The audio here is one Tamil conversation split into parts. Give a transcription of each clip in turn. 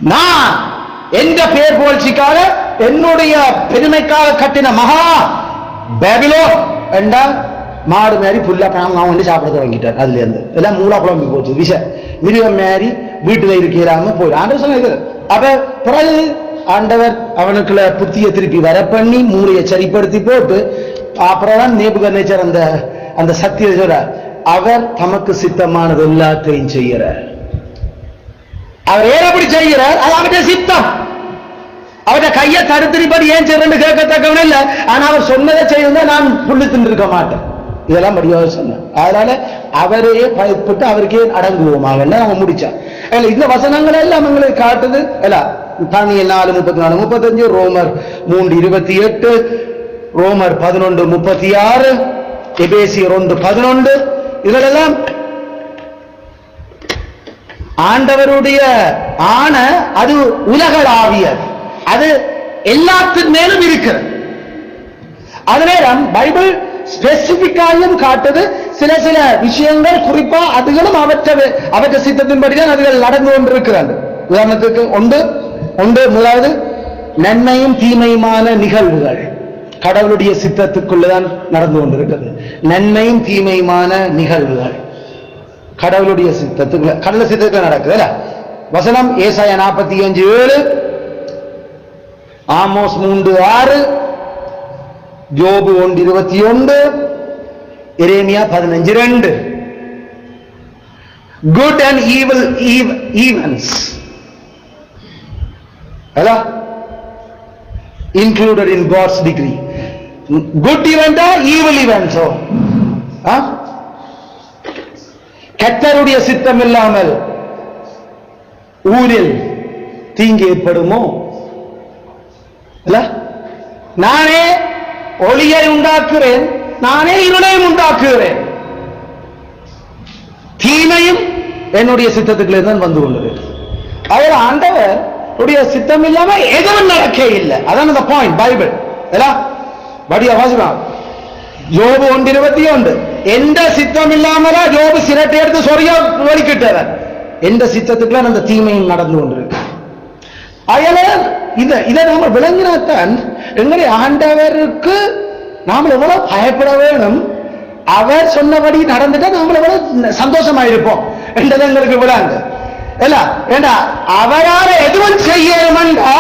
நான் எந்த பேர் புகழ்ச்சிக்காக என்னுடைய பெருமைக்காக கட்டின மகா பேபிலோன் என்றால் மாடு மாரி புல்லா அவன் வந்து சாப்பிட தொடங்கிட்டார். அதுல இருந்து எல்லாம் மூலா குழம்பு போச்சு. மிருகம் மாரி வீட்டுல இருக்கிறாம போய் ஆண்டவர் சொன்ன. அப்ப பிறகு ஆண்டவர் அவனுக்குள்ள புத்திய திருப்பி வர பண்ணி மூளையை சரிப்படுத்தி போட்டு அப்புறம் நேபுகத்நேச்சர் அந்த அந்த சத்திய சொல்ற அவர் தமக்கு சித்தமானது எல்லாத்தையும் செய்கிறார். அவர் ஏன் அப்படி செய்கிறார்? அது அவருடைய சித்தம். அவருடைய கையை தடுத்திருப்பது ஏன் செய்யறேன்னு கேட்கத்தக்கவன இல்ல. ஆனா அவர் சொன்னதை செய்திருந்தா நான் புள்ளி தின்றிருக்க மாட்டேன். இதெல்லாம் படிவாக சொன்னார். அதனால அவரையே பயப்பட்டு அவருக்கே அடங்குவோமாக நம்ம முடிச்சோம். இந்த வசனங்கள் எல்லாம் எங்களுக்கு காட்டுது. தானியேல் 4:34-35, ரோமர் 3:28, ரோமர் 11:36, எபேசியர் 1:11, இதெல்லாம் ஆண்டவருடைய ஆன அது உலகளாவியது. அது எல்லாத்தின் மேலும் இருக்கிறது. அது நேரம் பைபிள் ஸ்பெசிபிக்காயும் காட்டுது. சில சில விஷயங்கள் குறிப்பா அதுகளும் அவற்றை சித்தத்தின்படிதான் அதுகள் நடந்து கொண்டிருக்கிறது. உதாரணத்துக்கு ஒன்று முதலாவது நன்மையும் தீமையுமான நிகழ்வுகள் கடவுளுடைய சித்தத்துக்குள்ளதான் நடந்து கொண்டிருக்கிறது. நன்மையும் தீமையுமான நிகழ்வுகள் கடவுளுடைய சித்தத்துக்குள்ள கடவுள் சித்தத்துக்குள்ள நடக்குது. வசனம் ஏசாயா 45:7, ஆமோஸ் 3:6, யோபு 1:21, எரேமியா 15:2. Good and evil events included in God's decree. Good event or evil events? கர்த்தருடைய சித்தம் இல்லாமல் ஊரில் தீங்கு ஏற்படுமோ? நானே ஒளியை உண்டாக்குறேன், நானே இருளையும் உண்டாக்குகிறேன். தீமையும் என்னுடைய சித்தத்துக்குள்ளே தான் வந்து உள்ளது. அதில் ஆண்டவர் சித்தம் இல்லாம எதுவும் நடக்க இல்லை. அதான் அந்த பாயிண்ட். பைபிள் படியா வாசிக்கலாம். யோபு 1:21, எந்த சித்தம் இல்லாமலா யோபு சிரட்டை எடுத்து சொரியா வலிக்கிட்டார். எந்த சித்தத்துக்குள்ள அந்த தீமையும் நடந்து கொண்டிருக்கு. இதை நாம விளங்கினாத்தான் எங்களுடைய ஆண்டவருக்கு நாம எவ்வளவு பயப்பட வேணும். அவர் சொன்னபடி நடந்துட்டா நாம எவ்வளவு சந்தோஷமா இருப்போம் என்றது எங்களுக்கு விளங்கு. அவரால எதுவும் செய்யணும்டா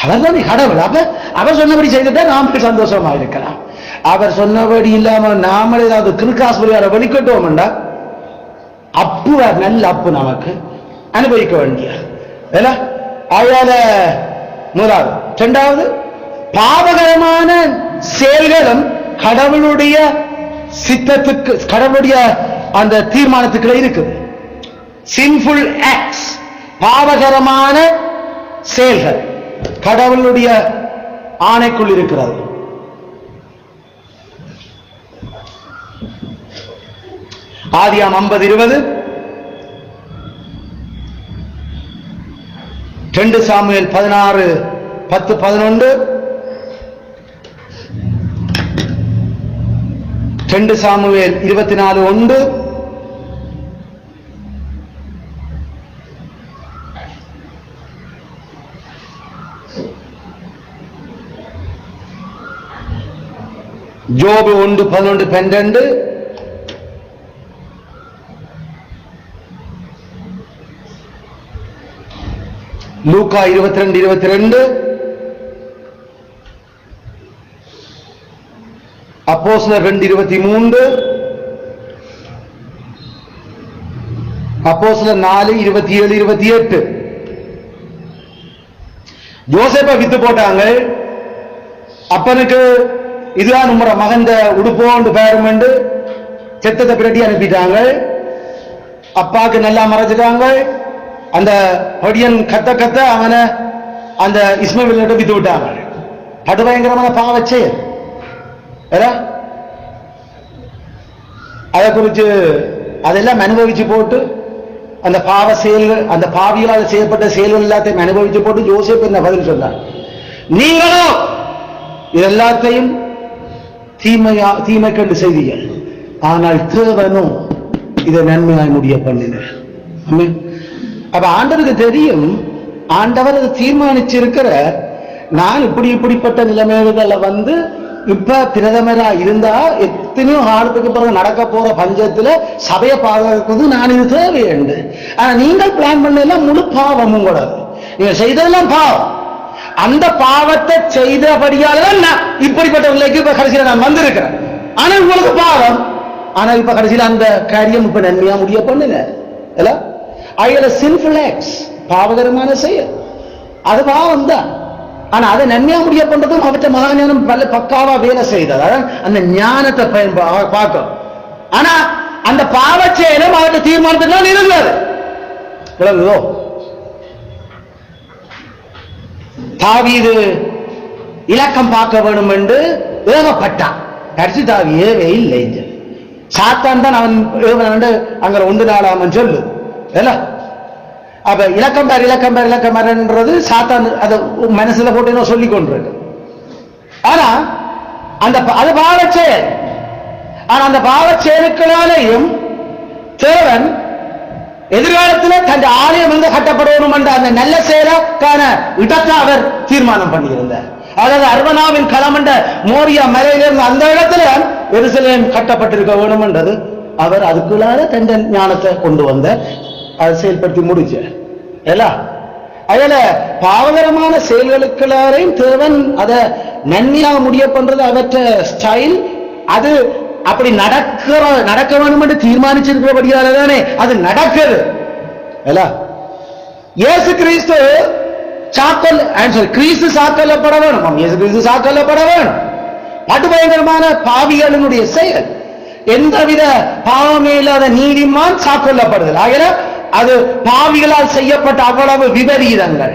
அவர் தான் கடவுள். அவர் சொன்னபடி செய்துட்டா நாம சந்தோஷமா இருக்கலாம். அவர் சொன்னபடி இல்லாம நாம ஏதாவது கிருக்காஸ்பரியார வெளிக்கட்டோம்டா அப்பு நல்ல அப்பு நமக்கு அனுபவிக்க வேண்டிய. அதனால முதலாவது. இரண்டாவது, பாவகரமான செயல்களும் கடவுளுடைய சித்தத்துக்கு கடவுளுடைய அந்த தீர்மானத்துக்குள்ள இருக்குது. சின்ஃபுல் ஆக்ட்ஸ், பாவகரமான செயல்கள் கடவுளுடைய ஆணைக்குள் இருக்கிறது. ஆதியாம் 50:20, 2 சாமுவேல் 16:10-11, 2 சாமுவேல் 24:1, யோபு 1:11-12, லூக்கா 22:22, அப்போஸ்தலர் 2:23, அப்போஸ்தலர் 4:27-28. யோசேப்பை வித்து போட்டாங்க. அப்பனுக்கு இதுதான் உங்களோட மகன் உடுப்போண்டு பேருமெண்டு செத்தத்தை பிரட்டி அனுப்பிட்டாங்க. அப்பாவுக்கு நல்லா மறைச்சிட்டாங்க. அந்த பொடியன் கத்த அவனை அந்த இஸ்மவேல் வித்து விட்டாங்க. படுபயங்கரமான பாவச்சே. அதை குறித்து அதெல்லாம் அனுபவிச்சு போட்டு அந்த பாவ செயல்கள், அந்த பாவிகளால் செய்யப்பட்ட செயல்கள் எல்லாத்தையும் அனுபவிச்சு போட்டு யோசேப்பு என்ன பதில் சொன்னார்? நீங்களோ இதெல்லாத்தையும் தீமை கண்டு செய்தீர்கள், ஆனால் தேவனும் இதை நன்மையாய் முடிய பண்ணினார். அப்ப ஆண்டவருக்கு தெரியும், ஆண்டவர் அதை தீர்மானிச்சிருக்கிற, நான் இப்படிப்பட்ட நிலைமைகளை வந்து இப்ப பிரதமரா இருந்தா எத்தனையோ காலத்துக்கு பிறகு நடக்க போற பஞ்சத்துல சபையை பாதுகாக்கிறது நான் இது தேவையுண்டு. ஆனா நீங்கள் பிளான் பண்ணலாம் முழு பாவம் உங்களது, நீங்க செய்ததெல்லாம் பாவம். அந்த பாவத்தை செய்தபடியாலதான் நான் இப்படிப்பட்ட நிலைக்கு இப்ப கடைசியில நான் வந்திருக்கிறேன். ஆனா உங்களுக்கு பாவம், ஆனா இப்ப கடைசியில அந்த காரியம் இப்ப நன்மையா முடிய பண்ணுங்க. சின்ஃபுல் ஆக்ட்ஸ், பாவகரமான செயல், அது பாவம் தான். ஆனா அதை நன்மையா முடிய பண்றதும் அவற்றை மகாஞானம் பல பக்காவா வேலை செய்தது. அந்த ஞானத்தை பார்க்கும். ஆனா அந்த பாவ செயலும் அவற்றை தீர்மானத்தினால் இருந்தது. விளங்குதோ? தாவீது இலக்கம் பார்க்க வேணும் என்று ஏவப்பட்டான். கடைசி தாவி ஏவே இல்லை. சாத்தான் தான் அவன் அங்க 1 சொல்லு. அப்ப இலக்கம் பேர்ன்றது சாத்தான் அதை மனசுல போட்டு சொல்லி கொண்டிருக்கு. ஆனா அது பாவ செயல். ஆனா அந்த பாவ செயலுக்களாலேயும் தேவன் எதிர்காலத்தில் தன் ஆலயம் வந்து கட்டப்படணும் என்ற அந்த நல்ல செயலுக்கான இடத்தை அவர் தீர்மானம் பண்ணியிருந்தார். அதாவது அர்வனாவின் களம் என்ற மோரியா மலையிலிருந்து அந்த இடத்துல எருசலேம் கட்டப்பட்டிருக்க வேணும் என்றது அவர் அதுக்குள்ளார தன் ஞானத்தை கொண்டு வந்த அதை செயல்படுத்தி முடிச்ச. அதுல பாவகரமான செயல்களுக்குள்ளாரையும் தேவன் அதை நன்மையாக முடிய பண்றது அவற்ற ஸ்டைல். அது அப்படி நடக்க வேண்டும் என்று தீர்மானிச்சிருக்கிறபடியால தானே அது நடக்குது. இயேசு கிறிஸ்து கிறிஸ்து சாக்கல்லப்பட வேணும். இயேசு கிறிஸ்து சாக்கல்லப்பட வேணும். படுபயங்கரமான பாவிகளினுடைய செயல். எந்தவித பாவமே இல்லாத நீதிமான் சாக்கொல்லப்படுதல். ஆகிய அது பாவிகளால் செய்யப்பட்ட அவ்வளவு விபரீதங்கள்.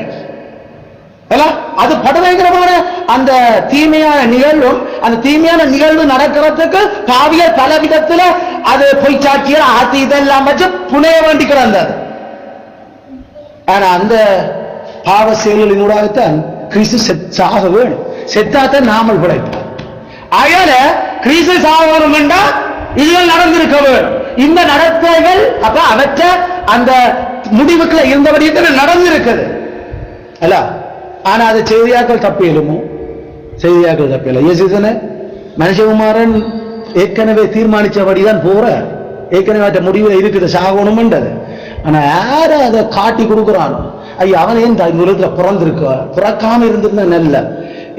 அது படுபயங்கரமான அந்த தீமையான நிகழ்வும், அந்த தீமையான நிகழ்வு நடக்கிறதுக்கு பாவியல் பல விதத்துல அது பொய் சாட்சியல் ஆத்தி இதெல்லாம் வச்சு புனைய வேண்டி கிடந்தது. ஆனா அந்த பாவ செயல்களினூடாகத்தான் கிறிஸ்து சாக வேணும். செத்தாத்தான் நாமல் பிழைப்போம். ஆகையால கிறிஸ்து சாக வேணும் என்றால் இதுகள் நடந்திருக்க வேணும். இந்த நடத்தைகள் அப்ப அவற்ற அந்த முடிவுக்குள்ள இருந்தபடியே நடந்திருக்குது. ஆனா அது செய்தியாக்கள் தப்பியலுமோ? செய்தியாக்கள் தப்பியல. இயேசுதானே மனுஷகுமாரன் ஏற்கனவே தீர்மானிச்சபடிதான் போற, ஏற்கனவே முடிவுல இருக்குது சாகணும் என்றது. ஆனா யார அதை காட்டி கொடுக்குறானோ, ஐயா அவன் ஏன் இந்த உலகத்துல பிறக்காம இருந்திருந்த நல்ல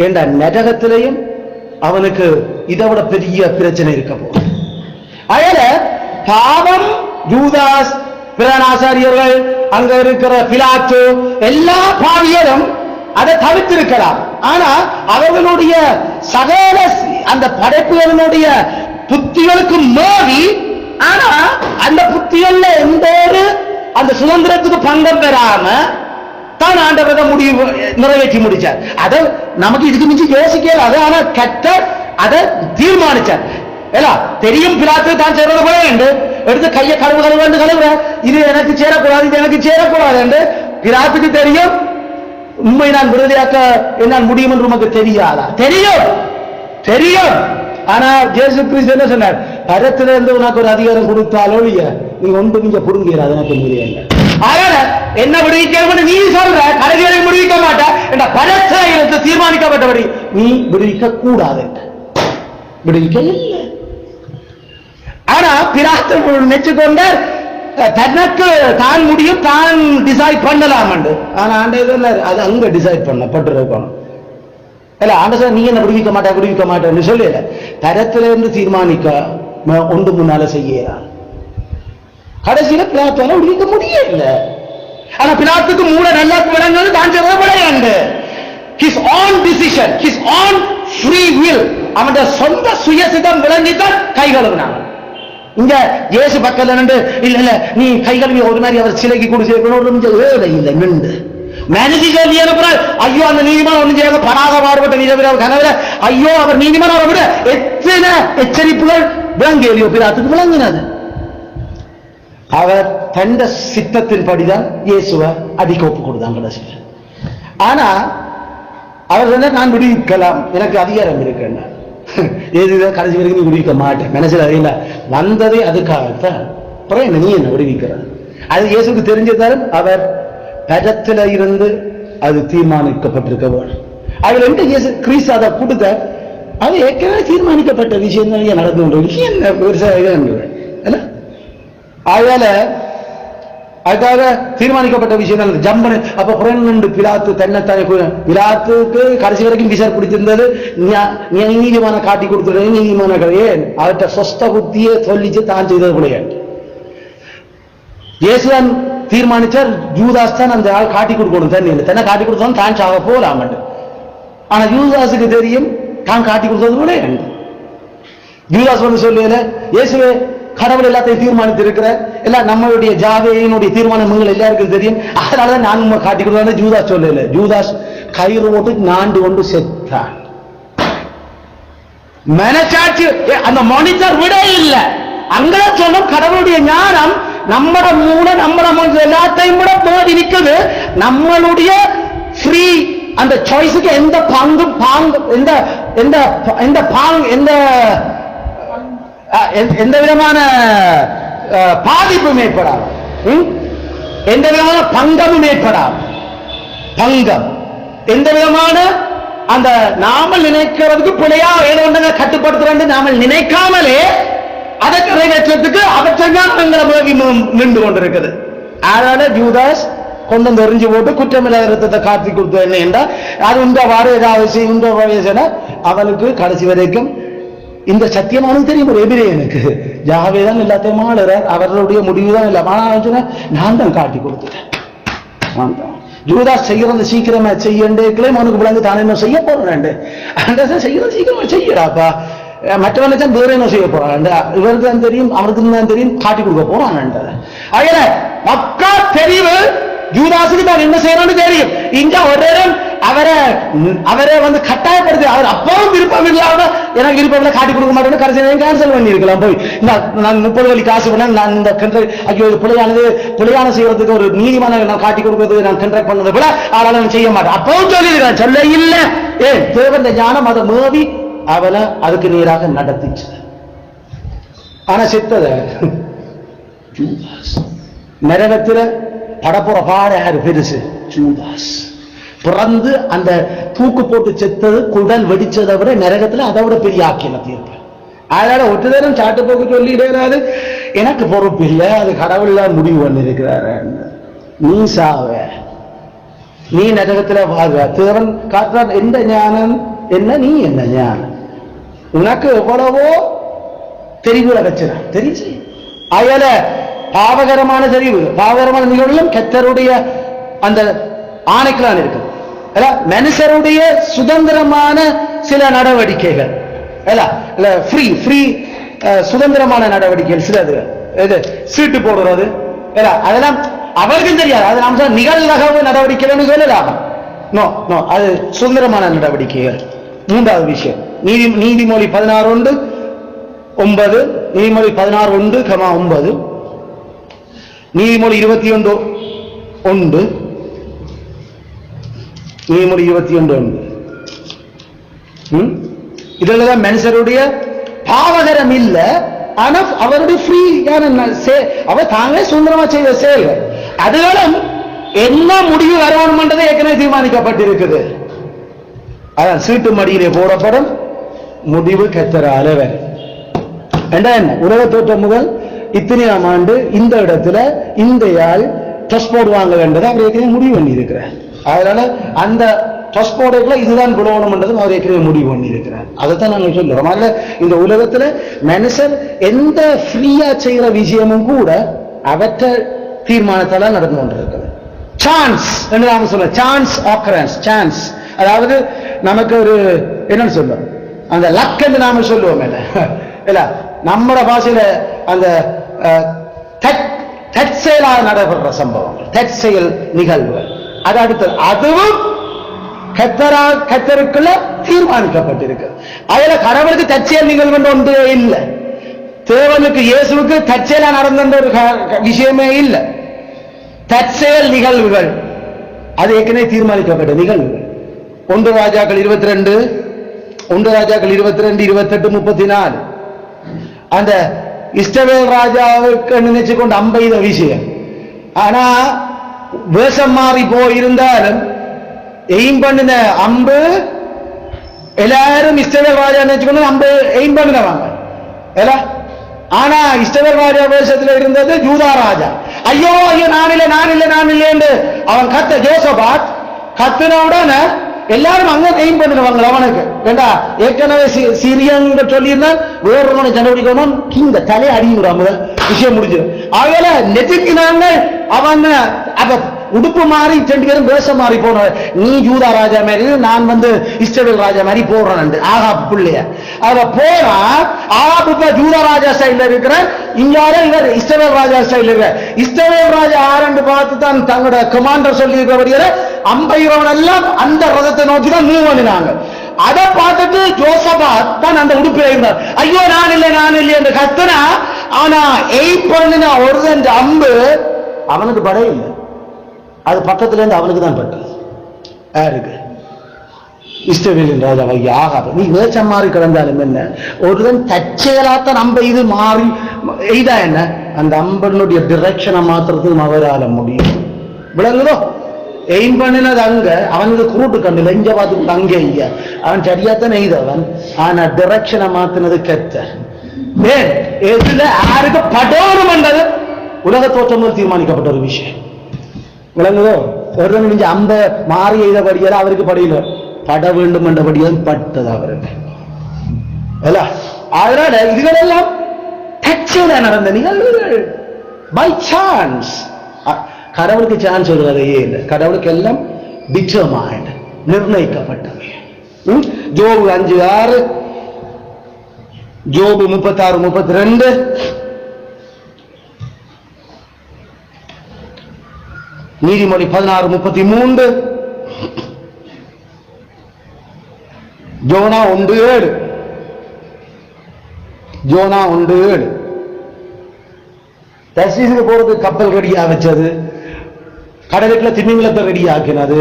ஏண்டா நரகத்திலையும் அவனுக்கு இதை விட பெரிய பிரச்சனை இருக்க போகுது. அதனால பாவம் யூதாஸ், பிரதானாசாரியர்கள், அங்க இருக்கிற பிலாத்து, எல்லா பாவியரும் அதை தவிர்த்திருக்கலாம். ஆனா அவர்களுடைய சகல அந்த படைப்புகளினுடைய புத்திகளுக்கு மோதி, ஆனா அந்த புத்திகள்ல எந்த ஒரு அந்த சுதந்திரத்துக்கு பங்கம் பெறாம தான் ஆண்டவரை முடிவு நிறைவேற்றி முடிச்சார். அதை நமக்கு இதுக்கு மிஞ்சி யோசிக்கல. அது ஆனா கட்ட அதை தீர்மானிச்சார். தெரியும் பிலாத்து தான் சேர்றது போல என்று எடுத்து கையை கழுவுற இது எனக்கு சேரக்கூடாது, இது எனக்கு சேரக்கூடாது என்று பிலாத்துக்கு தெரியும். உண்மை நான் விடுதலையாக்க என்னால் முடியும் என்று உமக்கு தெரியாதா? தெரியும், தெரியும். ஆனா இயேசு கிறிஸ்து என்ன சொன்னார்? பரத்துல இருந்து உனக்கு ஒரு அதிகாரம் கொடுத்தாலோ இல்லையா, நீ ஒன்று நீங்க புடுங்கிறாது எனக்கு முடியல. அதனால என்ன விடுவிக்க நீ சொல்ற, கடைசியை விடுவிக்க மாட்ட என்ற பரத்துல தீர்மானிக்கப்பட்டபடி நீ விடுவிக்க கூடாது, விடுவிக்க இல்லை. ஆனா பிலாத்து மெச்சுக்கொண்ட தனக்கு தான் முடியும், தான் டிசைட் பண்ணலாம். ஆனா ஆண்டவர் அது அங்க டிசைட் பண்ணப்பட்டிருக்கணும். இல்ல ஆண்டவர் நீ என்ன விடுவிக்க மாட்டேன்னு சொல்லல, தரத்துல இருந்து தீர்மானிக்க ஒன்று முன்னால செய்யலாம். கடைசியில பிலாத்தால விடுவிக்க முடியல. ஆனா பிலாத்துக்கு மூளை நல்லா விளங்குது, தான் சொல்றது விளையாண்டு. His own decision, his own free will, அவனுடைய சொந்த சுயசிதம் விளங்கித்தான் கை கழுவினாங்க. இங்க இயேசு பக்கத்துல நின்று இல்ல இல்ல நீ கை கழுவி ஒரு மாதிரி அவர் சிலைக்கு கொடுத்து வேலை இல்லை நின்று மேனேஜ் சொல்லி அனுப்புறார். ஐயோ அந்த நீதிமன்றம் ஒண்ணு செய்யாத பராக பாடுபட்ட நீதிபதி கனவுல ஐயோ அவர் நீதிமன்றம் அவரை விட எத்தனை எச்சரிப்புகள் விளங்கியோ பிலாத்துக்கு விளங்கினது. அவர் தந்த சித்தத்தின் படிதான் இயேசுவை அதிக ஒப்பு கொடுத்தாங்க கடைசியில். ஆனா அவர் சொன்ன நான் விடுவிக்கலாம், எனக்கு அதிகாரம் இருக்குன்னா கடைசி வரைக்கும் நீ விடுவிக்க மாட்டேன் மனசில் அறியல வந்ததே அதுக்காகத்தான். அப்புறம் என்ன நீ என்ன விடுவிக்கிற? அது இயேசுக்கு தெரிஞ்சதாலும் அவர் பரத்துல இருந்து அது தீர்மானிக்கப்பட்டிருக்க வேணும். அதுல இருந்து இயேசு கிறிஸ்து அதை கொடுக்க அது ஏற்கனவே தீர்மானிக்கப்பட்ட விஷயம் தான் நடந்து கொண்ட விஷயம் என்ன. அதனால அதுக்காக தீர்மானிக்கப்பட்ட விஷயம் தான் ஜம்பனு. அப்ப புறண்டு பிலாத்து தன்னைத்தானே பிலாத்துக்கு கடைசி வரைக்கும் விசார் பிடிச்சிருந்தது நீதிமான காட்டி கொடுத்துருக்க நீதிமான ஏன் அவர்கிட்ட சொஸ்த புத்தியே சொல்லிச்சு தான் செய்தது கூட இயேசுதான் தீர்மானிச்சார். யூதாஸ் தான் அந்த ஆள் காட்டி கொடுக்கணும் தன்னை காட்டி கொடுத்தோம் தான் சாக போலாம். ஆனா யூதாஸுக்கு தெரியும் தான் காட்டி கொடுத்தது கூட யூதாஸ் வந்து சொல்லல இயேசுவே கடவுள் எல்லாத்தையும் தீர்மானித்து இருக்கிற எல்லாம் நம்மளுடைய ஜாவேயினுடைய தீர்மானங்கள் எல்லாருக்கும் தெரியும், அதனாலதான் நான் காட்டி கொடுத்தா ஜூதாஸ் சொல்லல. ஜூதாஸ் கயிறு போட்டு நாண்டு கொண்டு செத்தான். மனசாட்சி அந்த மானிட்டர் விட இல்லை. அங்கதான் சொன்னோம் கடவுளுடைய ஞானம் நம்மட மூளை நம்மட எல்லாத்தையும் விட போது இருக்குது. நம்மளுடைய ஃப்ரீ அந்த சாய்ஸுக்கு எந்த பங்கும் எந்த விதமான பாதிப்பும் ஏற்படாது, எந்த விதமான பங்கமும் ஏற்படாது. பங்கம் எந்த விதமான அந்த நாமல் நினைக்கிறதுக்கு பிழையா ஏதோ ஒன்றுங்க கட்டுப்படுத்துறது நாமல் நினைக்காமலே அதை நிறைவேற்றத்துக்கு அவற்றை நின்று கொண்டிருக்குது. அதனால யூதாஸ் கொண்டு வந்து எறிஞ்சு போட்டு குற்றமில்லாத ரத்தத்தை காட்டி கொடுத்தது என்ன என்றால் அது உண்டவாறு ஏதாவது அவனுக்கு கடைசி வரைக்கும் இந்த சத்தியமானது தெரியும். ஒரு எபிரேயனுக்கு யாவே தான் எல்லாத்தையும் ஆளுறார், அவர்களுடைய முடிவு தான் இல்லை. ஆனால் நான் தான் காட்டி கொடுத்துட்டேன். யூதாஸ் செய்யறது சீக்கிரமா செய்யண்டே மனுக்கு விளங்கு தானே என்ன செய்ய போறேன் செய்யறது சீக்கிரமா செய்யறாப்பா. மற்றவனுக்கு தான் வேற என்ன செய்ய போறான், இவருக்கு தான் தெரியும் அவருக்கு தான் தெரியும் காட்டி கொடுக்க போறான். மக்கா தெரிவு யூதாஸுக்கு தான் என்ன செய்யணும்னு தெரியும். இங்க ஒரு அவரை வந்து கட்டாயப்படுத்தி அவர் அப்பவும் விருப்பம் இல்லாம எனக்கு விருப்பம் காட்டி கொடுக்க மாட்டேன்னு கடைசி கேன்சல் பண்ணி இருக்கலாம். போய் நான் 30 வழி காசு பண்ண நான் இந்த ஐயோ பிள்ளையான செய்யறதுக்கு ஒரு நீதிமான நான் காட்டி கொடுக்கறது நான் கண்ட்ராக்ட் பண்ணது கூட அதனால நான் செய்ய மாட்டேன் அப்பவும் சொல்லியிருக்கேன். சொல்ல இல்லை ஏன் தேவந்த ஞானம் அதை மேவி அவனை அதுக்கு நீராக நடத்திச்சு. ஆனா செத்தத நரகத்துல படப்புற பாட யாரு பெருசு ஜூதாஸ். பிறந்து அந்த தூக்கு போட்டு செத்தது குடல் வெடிச்சதை விட நரகத்துல அதை விட பெரிய ஆக்கியனை தீர்ப்பேன். அதனால ஒட்டு நேரம் சாட்டு போக்கு சொல்லிடுறாரு எனக்கு பொறுப்பு இல்லை, அது கடவுள் தான் முடிவு பண்ணி இருக்கிறாரு. நீ சாவ, நீ நரகத்துல வாழ்வ. தேவன் காட்டுறான் எந்த ஞானம் என்ன, நீ என்ன ஞானம், உனக்கு எவ்வளவோ தெரிவுகளை வச்சுறான் தெரிஞ்சு. அயல பாவகரமான தெரிவு பாவகரமான நிகழ்வுகளும் கர்த்தருடைய அந்த ஆணைக்கெல்லாம் இருக்கு. மனுஷருடைய சுதந்திரமான சில நடவடிக்கைகள் ஃப்ரீ சுதந்திரமான நடவடிக்கைகள் சிலது சீட்டு போடுறது அதெல்லாம் அவருக்கும் தெரியாது. அது நாம் நிகழ்நகவு நடவடிக்கைகள் சொல்லலாம். அது சுதந்திரமான நடவடிக்கைகள். மூன்றாவது விஷயம் நீதிமொழி 16:9 நீதிமொழி 16:1-9 நீதிமொழி 21:1 நீதிமொழி 21:1 இதெல்லாம் மனுஷருடைய பாவகரம் இல்ல, ஆனா அவருடைய ஃப்ரீயான அவர் தாங்களே சுதந்திரமா செய்த செயல்கள். அதுகளும் என்ன முடிவு வரணும்ன்றதை ஏற்கனவே தீர்மானிக்கப்பட்டிருக்குது. அதான் சீட்டு மடியிலே போடப்படும் முடிவு கர்த்தரால என்ன உலக தோற்றம் முதல் இத்தனையாம் ஆண்டு இந்த இடத்துல இந்த யாழ் டஸ் போடுவாங்க என்றதை அவர் ஏற்கனவே முடிவு பண்ணி இருக்கிறார். அதனால அந்த டஸ் போடுகளை இதுதான் விடணும்ன்றதும் அவர் ஏற்கனவே முடிவு பண்ணி இருக்கிறார். அதைத்தான் நாங்கள் சொல்லுறோம். அதனால இந்த உலகத்துல மனுஷன் எந்த ஃப்ரீயா செய்யற விஷயமும் கூட அவற்றை தீர்மானத்தால நடந்து கொண்டிருக்கிறது. சான்ஸ் என்று நாம சொல்ல சான்ஸ் ஆக்கரன்ஸ் சான்ஸ், அதாவது நமக்கு ஒரு என்னன்னு சொல்லுவோம் அந்த லக் என்று நாம சொல்லுவோம் இல்ல நம்மட பாஷையில அந்த தற்செயலாக நடைபெற சம்பவங்கள் தற்செயல் நிகழ்வுகள் அது அடுத்தது அதுவும் கர்த்தருக்குள்ள தீர்மானிக்கப்பட்டிருக்கு. அதுல கடவுளுக்கு தற்செயல் நிகழ்வு ஒன்று இல்லை. தேவனுக்கு இயேசுவுக்கு தற்செயலா நடந்த ஒரு விஷயமே இல்லை. தற்செயல் நிகழ்வுகள் அது ஏற்கனவே தீர்மானிக்கப்பட்ட நிகழ்வுகள். 1 ராஜாக்கள் 22 28 34 அந்த இஸ்ரவேல் ராஜாவுக்கு நினைச்சு கொண்டு அம்பெய்த விஷயம் ஆனா வேஷம் மாறி போயிருந்தாலும் எய்ம் பண்ணின அம்பு எல்லாரும் இஸ்ரவேல் ராஜா நினைச்சுக்கணும் அம்பு எய்ம் பண்ணினவாங்க. ஆனா இஸ்ரவேல் ராஜா வேஷத்துல இருந்தது யூதா ராஜா. ஐயோ ஐயோ நான் இல்லை என்று அவன் கத்த ஜோசபாத் கத்துன உடனே எல்லாரும் அங்க எய்ம் பண்ணிடுவாங்க அவனுக்கு. ஏண்டா ஏற்கனவே சிரியங்க சொல்லியிருந்தான் வேறொருவனை கண்டுபிடிக்கணும் இந்த தலையை அடிக்கிறாங்க விஷயம் முடிஞ்சு. ஆகல நெத்திக்கினாங்க அவன் அத உடுப்பு மாறி ரெண்டு பேரும் வேஷம் மாறி போன. நீ யூதா ராஜா மாதிரி நான் இஸ்ரவேல் ராஜா மாதிரி போடுறேன் ஆகாப் பிள்ளைய அவ போனா ஆகாப் இப்ப யூதா ராஜா ஸ்டைல இருக்கிற இங்கார இவர் இஸ்ரவேல் ராஜா ஸ்டைல் இருக்கிற. இஸ்ரவேல் ராஜா ஆரண்டு பார்த்து தான் தங்களோட கமாண்டர் சொல்லி இருக்கிற அம்பைரவன் எல்லாம் அந்த ரதத்தை நோக்கி தான் மூவ் பண்ணினாங்க. அதை பார்த்துட்டு ஜோசபாத் தான் அந்த உடுப்பில் இருந்தார். ஐயோ நான் இல்லை என்று கத்துனா ஆனா எய்ம் பண்ணின ஒரு அம்பு அவனுக்கு படை இல்லை, அது பக்கத்துல இருந்து அவனுக்கு தான் பட்டது. யாருக்கு? இஸ்ரவேலின் ராஜாவை ஆகாது. நீ வேஷம் மாறி கிடந்தாலும் என்ன ஒருவன் தற்செயலாத்தான் அம்பை இது மாறி எய்தா என்ன அந்த அம்பனுடைய டிரெக்ஷனை மாத்துறதுக்கு அவரால முடியும். விளங்குதோ? எய்ம் பண்ணினது அங்க அவனுக்கு கூட்டு கண்டு லெஞ்ச பார்த்து அங்கே இங்க அவன் சரியாத்தான் எய்தவன். ஆனா டிரெக்ஷனை மாத்தினது கெட்ட. ஏன் எதுல யாருக்கு படோரும் என்றது உலக தோற்றம் தீர்மானிக்கப்பட்ட ஒரு விஷயம். விளங்குதோ? ஒரு முடிஞ்ச அந்த மாறி எய்தபடியால் அவருக்கு படையில பட வேண்டும் என்றபடியால் பட்டது அவருக்கு. அதனால இதுகளெல்லாம் தற்செயலா நடந்த நிகழ்வுகள். By chance. கடவுளுக்கு சான்ஸ் வருவதையே இல்லை. கடவுளுக்கு எல்லாம் டிட்டர்மைன்ட், நிர்ணயிக்கப்பட்டவை. ஜோபு 5:6, ஜோபு 36:32, நீதிமொழி 16:33, ஜோனா 1:7, ஜோனா 1:7. தர்சீசுக்கு போறது கப்பல் ரெடியா வச்சது, கடலுக்குள்ள திமிங்கலத்தை ரெடி ஆக்கினது.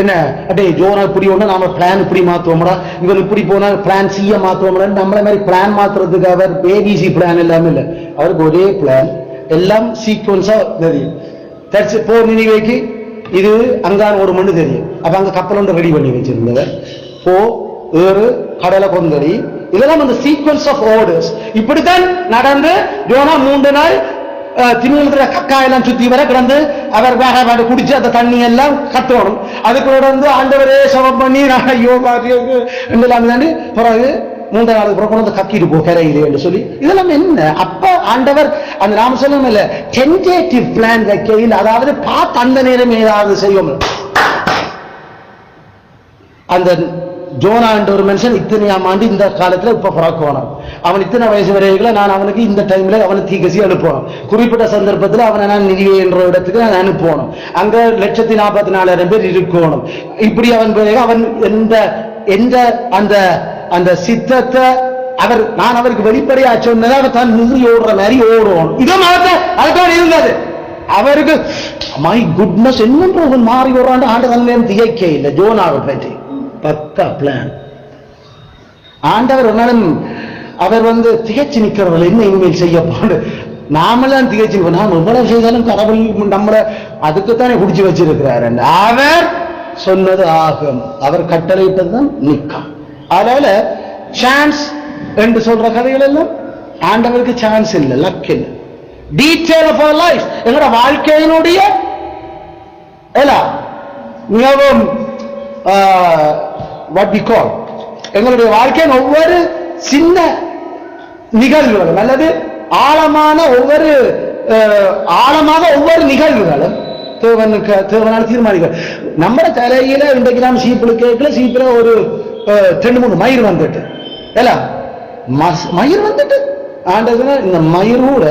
என்ன அடே ஜோனா இப்படி ஒண்ணு நாம பிளான் இப்படி மாத்துவோம்டா, இவன் இப்படி போனா பிளான் சிய மாத்துவோம்டா. நம்மள மாதிரி பிளான் மாத்துறதுக்கு அவர் ஏபிசி பிளான் எல்லாமே இல்லை. அவருக்கு ஒரே பிளான், எல்லாம் சீக்வன்ஸா தெரியும். போ நினைவைக்கு இது அங்கான ஒரு மண்ணு தெரியும். அப்ப அங்க கப்பல் ஒன்று ரெடி பண்ணி வச்சிருந்தவர். போ ஏறு கடலை கொந்தடி, இதெல்லாம் அந்த சீக்வன்ஸ் ஆஃப் ஆர்டர்ஸ். இப்படித்தான் நடந்து ஜோனா 3 நாள் திமிங்கலத்துல கக்கா எல்லாம் சுத்தி வர கிடந்து அவர் வேக குடிச்சு அந்த தண்ணி எல்லாம் கட்டணும். அதுக்கு வந்து ஆண்டவரே சவம் பண்ணி ஐயோ தாண்டி பிறகு 3 நாளுக்கு பிறகு கொண்டு கக்கிட்டு போ கரையிலே என்று சொல்லி இதெல்லாம் என்ன. அப்ப ஆண்டவர் அந்த நாம சொல்லணும் இல்ல டென்டேட்டிவ் பிளான் வைக்கையில், அதாவது பார்த்து அந்த நேரம் ஏதாவது செய்யும். அந்த ஜோனா என்ற ஒரு மனுஷன் இத்தனையாம் ஆண்டு இந்த காலத்துல இப்ப பிறக்கணும். அவன் இத்தனை வயசு வரைக்கும் நான் அவனுக்கு இந்த டைம்ல அவனை தீக்கசி அனுப்பணும். குறிப்பிட்ட சந்தர்ப்பத்தில் அவனை நான் நிதிவே என்ற இடத்துக்கு நான் அனுப்பணும். அங்க 1,44,000 பேர் இருக்கணும். இப்படி அவன் எந்த அந்த அந்த சித்தத்தை நான் அவருக்கு வெளிப்படையா சொன்னதை அவர் தான் நிதி ஓடுற மாதிரி ஓடுவோம். இதுவும் அதுதான் இருந்தது. அவருக்கு மை குட்னஸ் என்ன மாறி ஓடுறாண்டு ஆண்டு நேரம் திகைக்க இல்லை. ஜோனாவை பற்றி பக்கா பிளான். ஆண்டவர் அவர் திகைச்சு நிக்கிறவர்கள் என்ன இனிமேல் செய்ய போடு. நாமெல்லாம் திகைச்சு நாம் எவ்வளவு செய்தாலும் கடவுள் நம்மளை அதுக்குத்தானே குடிச்சு வச்சிருக்கிறார். அவர் சொன்னது ஆகும், அவர் கட்டளையிட்டதுதான் நிற்கும். அதனால சான்ஸ் என்று சொல்ற கதைகள் எல்லாம் ஆண்டவருக்கு சான்ஸ் இல்லை, லக் இல்லை. டீட்டெயில் ஆஃப் அவர் லைஃப், எங்களோட வாழ்க்கையினுடைய மிகவும் what we call எங்களுடைய வாழ்க்கையின் ஒவ்வொரு சின்ன நிகழ்வுகளும் அல்லது ஆழமாக ஒவ்வொரு நிகழ்வுகளும் தேவனால் தீர்மானிக்க. நம்ம தலையில இன்றைக்கு நாம் சீப்பில் ஒரு 2-3 மயிர் வந்துட்டு மயிர் வந்துட்டு ஆண்டதுன்னா இந்த மயிரோட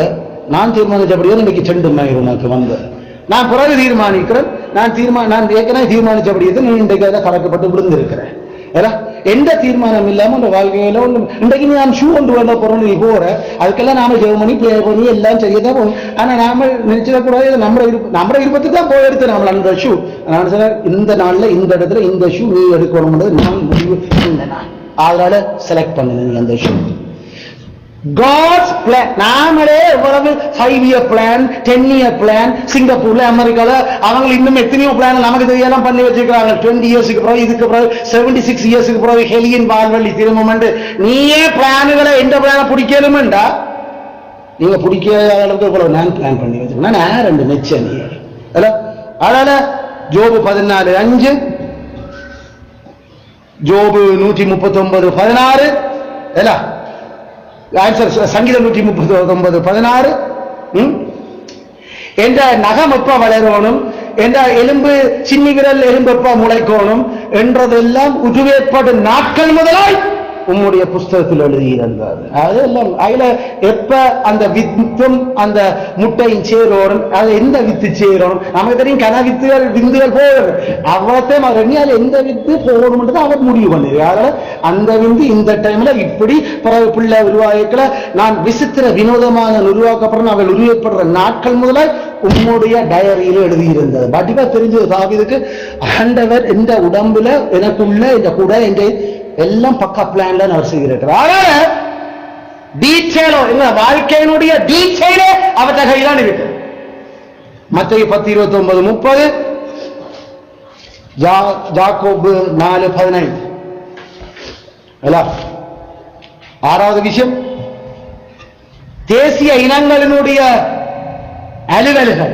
நான் தீர்மானிச்சபடியே இன்னைக்கு 2 மயிர் உனக்கு வந்தது. நான் பிறகு தீர்மானிக்கிறேன். நான் ஏற்கனவே தீர்மானிச்சபடியே நீ இன்றைக்கு அதை கலக்கப்பட்டு விழுந்திருக்கிறேன். எந்த தீர்மானம் இல்லாம உங்க வாழ்க்கையில இன்றைக்கு நான் ஷூ கொண்டு வந்த போறோம். நீ போற அதுக்கெல்லாம் நாம ஜெபம் பண்ணி ப்ரே பண்ணி எல்லாம் சரியாதான் போகும். ஆனா நாம நினைச்சிடக்கூடாது நம்ம விருப்பத்துக்கு தான் போய் எடுத்து நம்மள அந்த ஷூ. நான் சொன்ன இந்த நாள்ல இந்த இடத்துல இந்த ஷூ நீ எடுக்கணும் நான் முடிவு இந்த நாள். அதனால செலக்ட் பண்ணுங்க நீ அந்த ஷூ. God's plan. நாமளே எவ்வளவு 5-year plan, 10-year plan, சிங்கப்பூர்ல அமெரிக்கால அவங்க இன்னும் எத்தனையோ பிளான் நமக்கு தெரியலாம் பண்ணி வச்சிருக்காங்க. 20 இயர்ஸ்க்கு பிறகு, இதுக்கு பிறகு 76 இயர்ஸ்க்கு பிறகு ஹெலியின் வாழ்வழி திரும்பும். நீயே பிளானுகளை எந்த பிளான பிடிக்கலும்டா, நீங்க பிடிக்காத அளவுக்கு இவ்வளவு நான் பிளான் பண்ணி வச்சிருக்கேன். நான் 2 மெச்சம் நீ அதனால ஜோபு 14:5, ஜோபு 139:16, சங்கீதம் 139:16. என்ற நகம் எப்ப வளரணும், என்ற எலும்பு சின்னி விரல் எலும்பு எப்ப முளைக்கணும் என்றதெல்லாம் உருவேற்படும் நாட்கள் முதலாய் உம்முடைய புஸ்தகத்தில் எழுதியிருந்தார். அதெல்லாம் அதுல எப்ப அந்த வித்தும் அந்த முட்டையும் சேரோடும், அது எந்த வித்து சேரணும் நமக்கு தெரியும். கன வித்துகள் விந்துகள் போடும், அவத்தையும் எந்த வித்து போகணும் அவர் முடிவு பண்ணிருக்காரு. அந்த விந்து இந்த டைம்ல இப்படி பிறகு பிள்ளை உருவாக்கல. நான் விசித்திர வினோதமாக உருவாக்கப்படுற அவள் உருவாக்கப்படுற நாட்கள் முதலாய் உம்முடைய டயரியில எழுதியிருந்தது. பாட்டிப்பா தெரிஞ்சது தாவீதுக்கு, ஆண்டவர் இந்த உடம்புல எனக்குள்ள இந்த கூட என்ற எல்லாம் பக்கா பிளான்ல அவர் செய்திருக்கிறார். டீச்செயிலோ எங்க வாழ்க்கையினுடைய டீச்செயிலே அவற்றை கையிலான இருக்கு. மத்தேயு 10:29-30, யாக்கோபு 4:15. ஆறாவது விஷயம், தேசிய இனங்களினுடைய அலுவல்கள்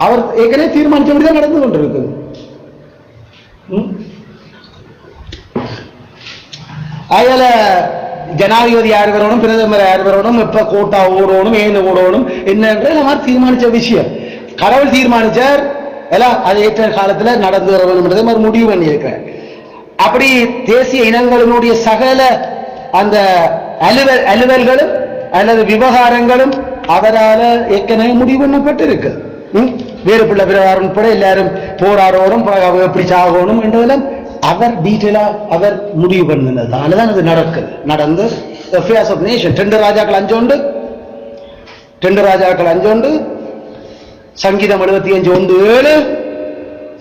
அவர் ஏற்கனவே தீர்மானிச்சபடிதான் நடந்து கொண்டிருக்கு. அதுல ஜனாதிபதி யார் வரணும், பிரதமர் யார் வரணும், எப்ப கோட்டா ஓடணும், ஏன்னு ஓடணும் என்னன்ற மாதிரி தீர்மானிச்ச விஷயம் கடவுள் தீர்மானிச்சார். எல்லாம் அது ஏற்ற காலத்துல நடந்து வர வேண்டும் முடிவு பண்ணி இருக்கிறார். அப்படி தேசிய இனங்களினுடைய சகல அந்த அலுவல்களும் அல்லது விவகாரங்களும் அவரால் ஏற்கனவே முடிவு பண்ணப்பட்டிருக்கு. வேறு பிள்ளை விவகாரம் உட்பட எல்லாரும் போராடணும், எப்படி சாகணும் என்றதெல்லாம் அவர் டீட்டெயிலா அவர் முடிவு பண்ணதுனாலதான் அது நடந்து அஃபேர்ஸ் ஆஃப் நேஷன். 2 ராஜாக்கள் 5 சங்கீதம் 75:1-7,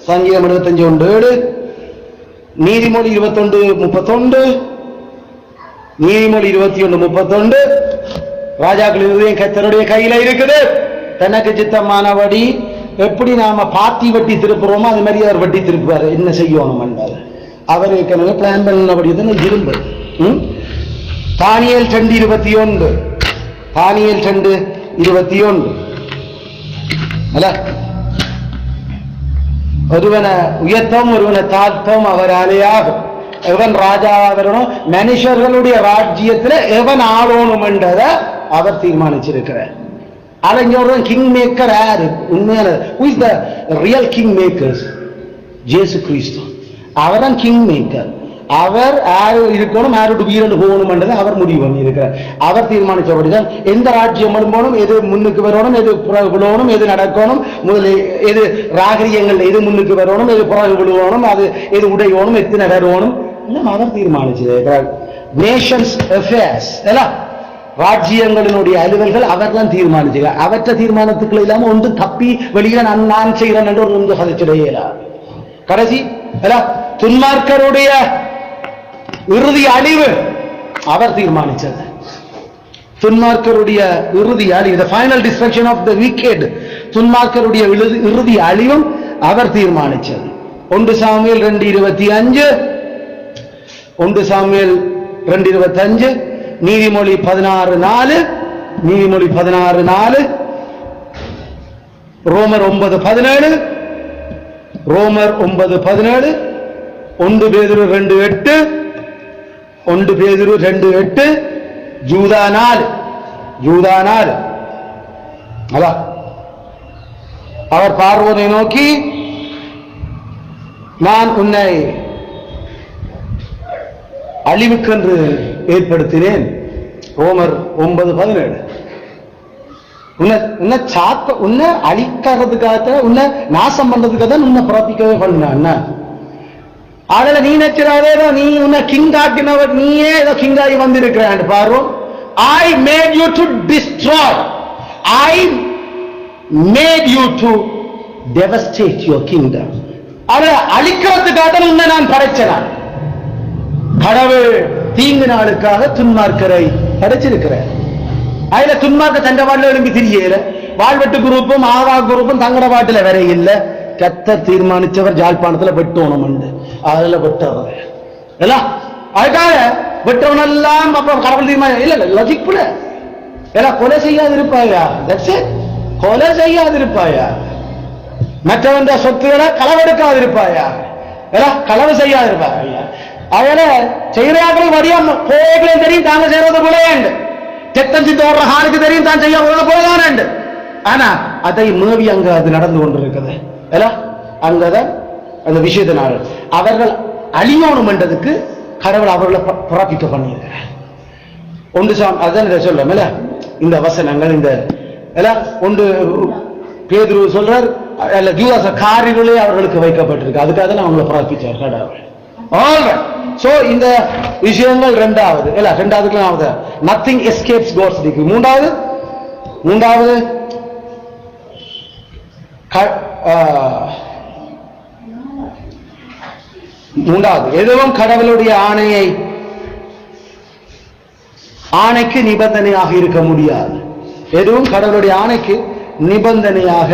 சங்கீதம் 75:1-7, நீதிமொழி 21:31, நீதிமொழி 21:31. ராஜாக்களின் இதயம் கர்த்தருடைய கையில இருக்குது. தனக்கு சித்தமானபடி எப்படி நாம பாத்தி வட்டி திருப்புறோமோ அது மாதிரி அவர் வட்டி திருப்புவார். என்ன செய்யணும் என்றார் அவர் ஏற்கனவே பிளான் பண்ணபடி தான் இரும்பு. தானியேல் 2:21, தானியேல் 2:21. ஒருவனை உயர்த்தவும் ஒருவனை தாழ்த்தவும் அவராலே ஆகும். எவன் ராஜா வரணும், மனுஷர்களுடைய ராஜ்யத்துல எவன் ஆளணும் என்றதை அவர் தீர்மானிச்சிருக்கிறார். அவன் கிங் மேக்கர் யாரு உண்மையான ரியல் கிங் மேக்கர்ஸ் ஜேசு கிறிஸ்து. அவர்தான் கிங் மேக்கர். அவர் யாரு இருக்கணும், யாரோட வீரண்டு போகணும் என்றதை அவர் முடிவு பண்ணி இருக்கிறார். அவர் தீர்மானிச்சபடிதான் எந்த ராஜ்யம் போகணும், எது முன்னுக்கு வரணும், எது புறகு விழுவணும், எது நடக்கணும், முதலில் எது ராகரியங்கள் எது முன்னுக்கு வரணும், எது புறகு விழுவணும், அது எது உடையணும், எத்தனை வரணும் எல்லாம் அவர் தீர்மானிச்சிருக்கிறார். நேஷன்ஸ் அஃபேர்ஸ் எல்லாம் ராஜ்யங்களினுடைய அலுவல்கள் அவர் தான் தீர்மானிச்சுக்கிறார். அவற்ற தீர்மானத்துக்குள்ள இல்லாம ஒன்று தப்பி வெளியில நான் செய்கிறேன் என்று ஒரு சதிச்சிடையில கடைசி துன்மார்க்கருடைய இறுதி அழிவு அவர் தீர்மானிச்சது. துன்மார்க்கருடைய இறுதி அழிவு, the final destruction of the wicked, துன்மார்க்கருடைய இறுதி அழிவும் அவர் தீர்மானிச்சது. 1 சாமுவேல் 2:25, 1 சாமுவேல் 2:25, நீதிமொழி 16:4, நீதிமொழி 16:4, ரோமர் 9:17, ரோமர் 9:17, 1 பேதுரு 2:8, 1 பேதுரு 2:8, யூதா 4, யூதா 4. அவர் பார்வோனை நோக்கி நான் உன்னை அழிவுக்கென்று ஏற்படுத்தினேன். ரோமர் 9:17. உன்னை அழிக்கிறதுக்காக, உன்னை நாசம் பண்றதுக்காக தான் உன்னை பிறப்பிக்கவே பண்ண. அதுல நீ நினைச்சாதேதோ நீ உன்னை கிங் ஆக்கினவர், நீயே ஏதோ கிங் ஆகி வந்திருக்கிறான். பாரு, I made you to destroy, I made you to devastate your kingdom. அதை அழிக்கிறதுக்காக உன்னை நான் படைச்சேன். கடவுள் தீங்கு நாளுக்காக துன்மார்க்கரை படைச்சிருக்கிறேன். அதுல துன்மார்க்க தண்ட பாட்டில் எழும்பி திரியல, வாழ்வெட்டு குரூப்பும் ஆவா குரூப்பும் தங்கட பாட்டில வேற இல்ல. கத்த தீர்மானிச்சவர் ஜாழ்ப்பாணத்துல வெட்டோணும் உண்டு, அதுல வெட்டவர் அதுக்காக வெட்டவனெல்லாம் அப்புறம் கடவுள் தீர்மானம் இல்ல லஜிக்ல எல்லாம் கொலை செய்யாதிருப்பாயா, கொலை செய்யாதிருப்பாயா, மற்றவன் சொத்துக்களை களவெடுக்காதிருப்பாயா, களவு செய்யாதிருப்பாயா. அதனால செய்கிறார்கள் வடியா கோயிலையும் தெரியும் தாங்க செய்யறது போலேண்டு, செத்தம் சித்த ஓடுற ஹாலுக்கு தெரியும் தான் செய்ய போலதான். ஆனா அதை மேவி அங்க அது நடந்து கொண்டிருக்குது. அங்கதான் அந்த விஷயத்தினால் அவர்கள் அழியணும் என்றதுக்கு கடவுள் அவர்களை பிராபிக்க பண்ணியிருக்கிறார். ஒன்று அதான் இதை சொல்ல இந்த வசனங்கள் இந்த ஒன்று பேதுரு சொல்றார், காரிகளே அவர்களுக்கு வைக்கப்பட்டிருக்கு, அதுக்காக தான் அவங்களை பிராபிச்சார் கடவுள். சோ இந்த விஷயங்கள் இரண்டாவது இரண்டாவது நத்திங் எஸ்கேப்ஸ் காட்ஸ் டிக்ரி. மூன்றாவது எதுவும் கடவுளுடைய ஆணைக்கு நிபந்தனையாக இருக்க முடியாது. எதுவும் கடவுளுடைய ஆணைக்கு நிபந்தனையாக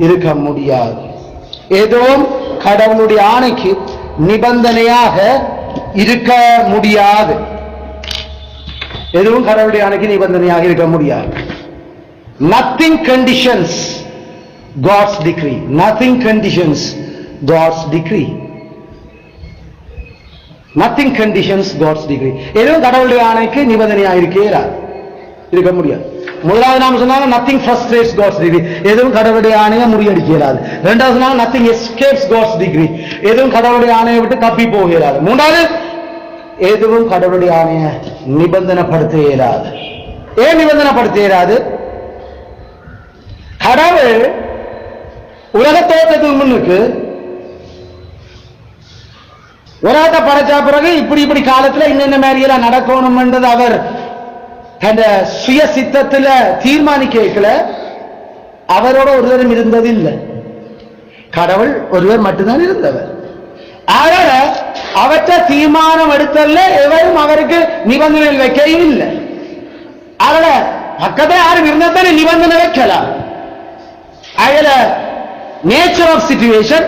இருக்க முடியாது. எதுவும் கடவுளுடைய ஆணைக்கு நிபந்தனையாக இருக்க முடியாது. எதுவும் கடவுளுடைய ஆணைக்கு நிபந்தனையாக இருக்க முடியாது. Nothing conditions God's decree. Nothing conditions God's decree. Nothing conditions God's decree. எதுவும் கடவுளுடைய ஆணைக்கு நிபந்தனையாக இருக்க முடியாது. முதலாவது நாம சொன்னாங்க nothing frustrates God's decree. எதுவும் கடவுளுடைய ஆணையை முறியடிக்கிறாது. இரண்டாவது சொன்னாங்க nothing escapes God's decree. எதுவும் கடவுளுடைய ஆணையை விட்டு தப்பி போகிறாது. மூன்றாவது எதுவும் கடவுளுடைய ஆணையை நிபந்தனைப்படுத்த இயலாது. ஏன் நிபந்தனைப்படுத்த இயலாது? கடவுள் உலக தோற்றத்துக்கு முன்னுக்கு உலகத்தை படைச்ச பிறகு இப்படி காலத்துல இன்னென்ன மாதிரி எல்லாம் நடக்கணும் என்றது அவர் அந்த சுய சித்தத்துல தீர்மானிக்கல. அவரோட ஒருவரும் இருந்தது இல்லை, கடவுள் ஒருவர் மட்டும்தான் இருந்தவர். அதனால அவற்றை தீர்மானம் எடுத்தல்ல எவரும் அவருக்கு நிபந்தனை வைக்கவும் இல்லை. அதனால பக்கத்தில் யாரும் இருந்தால் நிபந்தனை வைக்கலாம். அதுல நேச்சர் ஆஃப் சிச்சுவேஷன்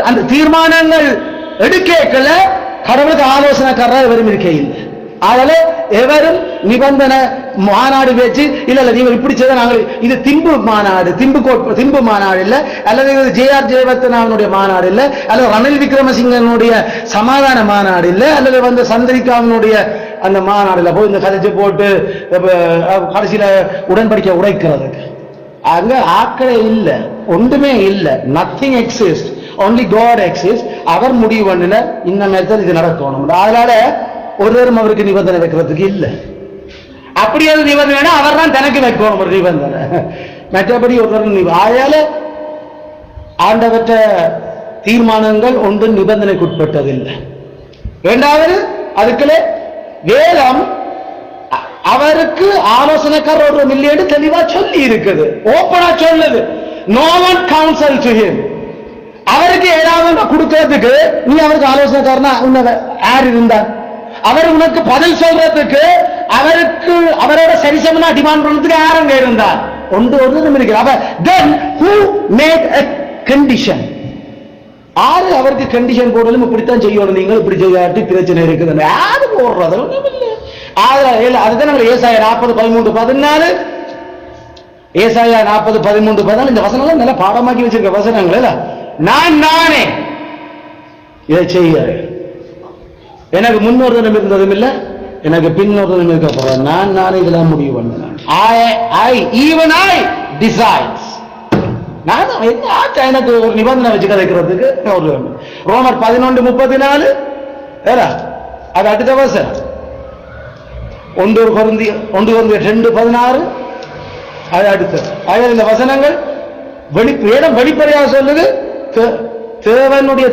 அந்த தீர்மானங்கள் எடுக்கல கடவுளுக்கு ஆலோசனைக்காரர் எவரும் இருக்க இல்லை. அதனால எவரும் நிபந்தனை மாநாடு பேச்சு இல்ல நீங்கள் இப்படி செய்த நாங்கள் இது திம்பு மாநாடு, திம்பு மாநாடு இல்ல, அல்லது ஜே.ஆர். ஜெயவர்தனாவுடைய மாநாடு இல்ல, அல்லது ரணில் விக்ரமசிங்கனுடைய சமாதான மாநாடு இல்ல, அல்லது சந்திரிகாவினுடைய அந்த மாநாடு இல்ல. போய் இந்த கதைச்சு போட்டு கடைசியில உடன்படிக்கை உடைக்கிறதுக்கு அங்க ஆக்களே இல்ல, ஒன்றுமே இல்ல. Nothing exist, only God exists. அவர் முடிவு பண்ணல இந்த நேரத்தில் இது நடக்கணும். அதனால ஒருவரும் அவருக்கு நிபந்தனை வைக்கிறதுக்கு இல்லை. அப்படி அது நிபந்தனை அவர் தான் தனக்கு வைக்கணும் ஒரு நிபந்தனை, மற்றபடி ஒருவர். ஆயால ஆண்டவற்ற தீர்மானங்கள் ஒன்றும் நிபந்தனைக்கு உட்பட்டதில்லை. இரண்டாவது அதுக்குள்ள வேதம் அவருக்கு ஆலோசனைக்காரர் ஒரு மில்லியன் தெளிவா சொல்லி இருக்குது, ஓப்பனா சொல்லுது. No one counsel to him. அவருக்கு ஏதாவது கொடுக்கிறதுக்கு நீ அவருக்கு ஆலோசனைக்காரனா யார் இருந்தார்? அவர் உனக்கு பதில் சொல்றதுக்கு அவருக்கு அவரோட சரிசமனா டிமாண்ட் பண்றதுக்கு யாரும் இருந்தார்? ஒன்று இருக்கு. அப்ப then who made a condition? ஆறு அவருக்கு கண்டிஷன் போடலும் இப்படித்தான் செய்யணும், நீங்கள் இப்படி செய்யாட்டி பிரச்சனை இருக்குது யாரு போடுறது? அதுதான் நம்ம ஏசாயா 40:13-14, ஏசாயா 40:13-14 இந்த வசனங்கள் நல்லா பாடமாக்கி வச்சிருக்க வசனங்கள். நானே இதை செய்ய, எனக்கு முன்னொரு தினம் இருந்ததும் இல்லை, எனக்கு பின்னொரு தினம் இருக்க போறேன். நானே இதெல்லாம் முடிவு பண்ணேன். I decides. நான் எனக்கு ஒரு நிபந்தனை வச்சு கதைக்கிறதுக்கு ஒரு ரோமர் 11:34 அது அடுத்த வசனம். 1 Corinthians 2:16 அது அடுத்தது. இந்த வசனங்கள் வெளிப்படையாக சொல்லுது, தேவனுடைய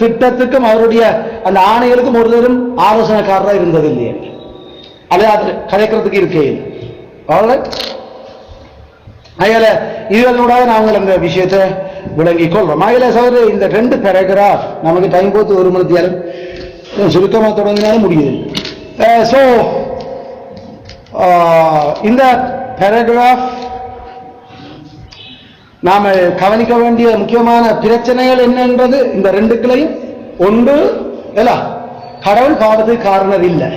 திட்டத்துக்கும் அவருடைய அந்த ஆணைகளுக்கும் ஒருவரும் ஆலோசனைக்காரராக இருந்தது இல்லையே, அல்லது கதைக்கிறதுக்கு இருக்கே. அயல இதனோட நாங்கள் அந்த விஷயத்தை விளங்கிக் கொள்றோம். அயல சோதர இந்த 2 பேராகிராஃப் நமக்கு டைம் போத்து 1 மணி நேரம் சுருக்கமாக தொடங்கினாலும் முடியுது. ஸோ இந்த பேராகிராஃப் நாம கவனிக்க வேண்டிய முக்கியமான பிரச்சனைகள் என்னன்றது இந்த ரெண்டுக்குலையும் ஒன்று கடவுள் பாவத்துக்கு காரணம் இல்லை.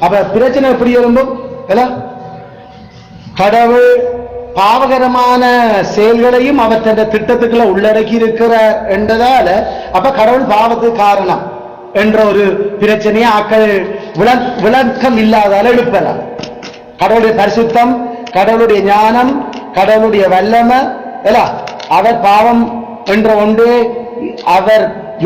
அப்ப பிரச்சனை எப்படி எழும்பும்? கடவுள் பாவகரமான செயல்களையும் அவர் தன் திட்டத்துக்குள்ள உள்ளடக்கி இருக்கிற என்றதால அப்ப கடவுள் பாவத்துக்கு காரணம் என்ற ஒரு பிரச்சனையை ஆக்கள் விளக்கம் இல்லாதால எழுப்பலாம். கடவுளுடைய பரிசுத்தம், கடவுளுடைய ஞானம், கடவுளுடைய வல்லமை அவர் பாவம் என்ற ஒன்று அவர்